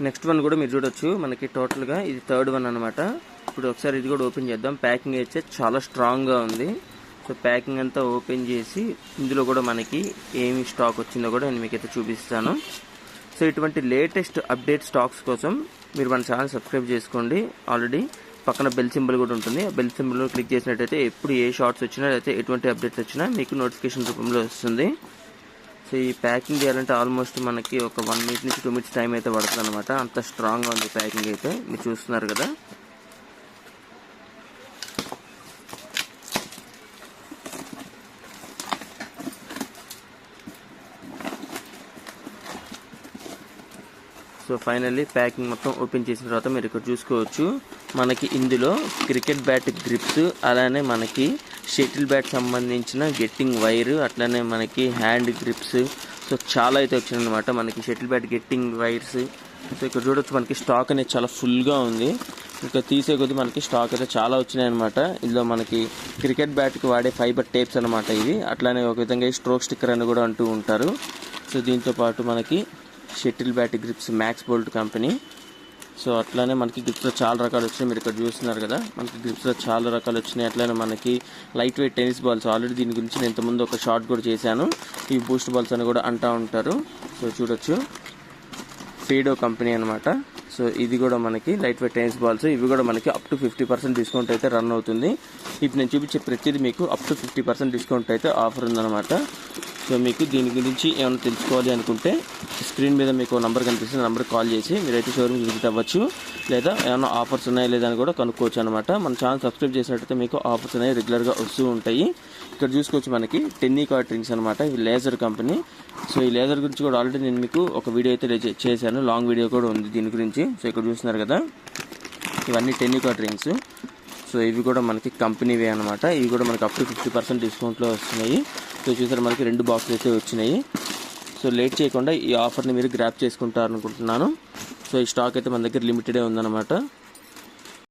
Next one కూడా మీరు చూడొచ్చు, మనకి టోటల్గా ఇది థర్డ్ వన్ అనమాట. ఇప్పుడు ఒకసారి ఇది కూడా ఓపెన్ చేద్దాం. ప్యాకింగ్ అయితే చాలా స్ట్రాంగ్గా ఉంది. సో ప్యాకింగ్ అంతా ఓపెన్ చేసి ఇందులో కూడా మనకి ఏమి స్టాక్ వచ్చిందో కూడా నేను మీకైతే చూపిస్తాను. సో ఇటువంటి లేటెస్ట్ అప్డేట్ స్టాక్స్ కోసం మీరు మన ఛానల్ సబ్స్క్రైబ్ చేసుకోండి. ఆల్రెడీ పక్కన బెల్ సింబల్ కూడా ఉంటుంది. ఆ బెల్ సింబల్ క్లిక్ చేసినట్టయితే ఎప్పుడు ఏ షార్ట్స్ వచ్చినా లేకపోతే ఎటువంటి అప్డేట్స్ వచ్చినా మీకు నోటిఫికేషన్ రూపంలో వస్తుంది. సో ఈ ప్యాకింగ్ చేయాలంటే ఆల్మోస్ట్ మనకి ఒక 1 minute నుంచి 2 minutes టైం అయితే పడుతుంది అనమాట. అంత స్ట్రాంగ్గా ఉంది ప్యాకింగ్ అయితే, మీరు చూస్తున్నారు కదా. సో ఫైనల్లీ ప్యాకింగ్ మొత్తం ఓపెన్ చేసిన తర్వాత మీరు ఇక్కడ చూసుకోవచ్చు, మనకి ఇందులో క్రికెట్ బ్యాట్ గ్రిప్స్, అలానే మనకి షటిల్ బ్యాట్ సంబంధించిన గెట్టింగ్ వైర్, అట్లానే మనకి హ్యాండ్ గ్రిప్స్, సో చాలా అయితే వచ్చిందనమాట మనకి shuttle bat getting wires. So ఇక్కడ చూడొచ్చు మనకి స్టాక్ అనేది చాలా ఫుల్గా ఉంది. ఇంకా తీసే కొద్ది మనకి స్టాక్ అయితే చాలా వచ్చినాయి అనమాట. ఇందులో మనకి క్రికెట్ బ్యాట్కి వాడే ఫైబర్ టేప్స్ అనమాట ఇవి. అట్లానే ఒక విధంగా స్ట్రోక్ స్టిక్కర్ అని కూడా అంటూ ఉంటారు. సో దీంతో పాటు మనకి shuttle bat grips Max Bolt company. So అట్లానే మనకి గ్రిప్స్లో చాలా రకాలు వచ్చినాయి, మీరు ఇక్కడ చూస్తున్నారు కదా. మనకి గ్రిప్స్లో చాలా రకాలు వచ్చినాయి. అట్లానే మనకి light weight tennis balls, already దీని గురించి నేను ఇంతకుముందు ఒక షార్ట్ కూడా చేశాను. ఈ బూస్ట్ బాల్స్ అని కూడా అంటూ ఉంటారు. సో చూడొచ్చు, ఫీడో కంపెనీ అనమాట. సో ఇది కూడా మనకి లైట్ వెయిట్ టెన్నిస్ బాల్స్. ఇవి కూడా మనకి అప్ టు 50% డిస్కౌంట్ అయితే రన్ అవుతుంది. ఇప్పుడు నేను చూపించే ప్రతిదీ మీకు అప్ టు 50% డిస్కౌంట్ అయితే ఆఫర్ ఉందన్నమాట. సో మీకు దీని గురించి ఏమైనా తెలుసుకోవాలి అనుకుంటే స్క్రీన్ మీద మీకు నంబర్ కనిపిస్తుంది, నంబర్కి కాల్ చేసి మీరైతే షోరూమ్ విజిట్ అవ్వచ్చు, లేదా ఏమైనా ఆఫర్స్ ఉన్నాయా లేదా అని కూడా కనుక్కోవచ్చు అనమాట. మన ఛానల్ సబ్స్క్రైబ్ చేసినట్టయితే మీకు ఆఫర్స్ అనేవి రెగ్యులర్గా వస్తూ ఉంటాయి. ఇక్కడ చూసుకోవచ్చు మనకి టెన్నికాట్ రింగ్స్ అనమాట, ఇవి లేజర్ కంపెనీ. సో ఈ లేజర్ గురించి కూడా ఆల్రెడీ నేను మీకు ఒక వీడియో అయితే చేశాను, లాంగ్ వీడియో కూడా ఉంది దీని గురించి. సో ఇక్కడ చూస్తున్నారు కదా, ఇవన్నీ టెన్నికాట్ రింగ్స్. సో ఇవి కూడా మనకి కంపెనీవే అనమాట. ఇవి కూడా మనకి అప్ టు 50% డిస్కౌంట్లో వస్తున్నాయి. సో చూసారు మనకి 2 బాక్సులు అయితే వచ్చినాయి. సో లేట్ చేయకుండా ఈ ఆఫర్ని మీరు గ్రాప్ చేసుకుంటారనుకుంటున్నాను. సో ఈ స్టాక్ అయితే మన దగ్గర లిమిటెడే ఉందన్నమాట.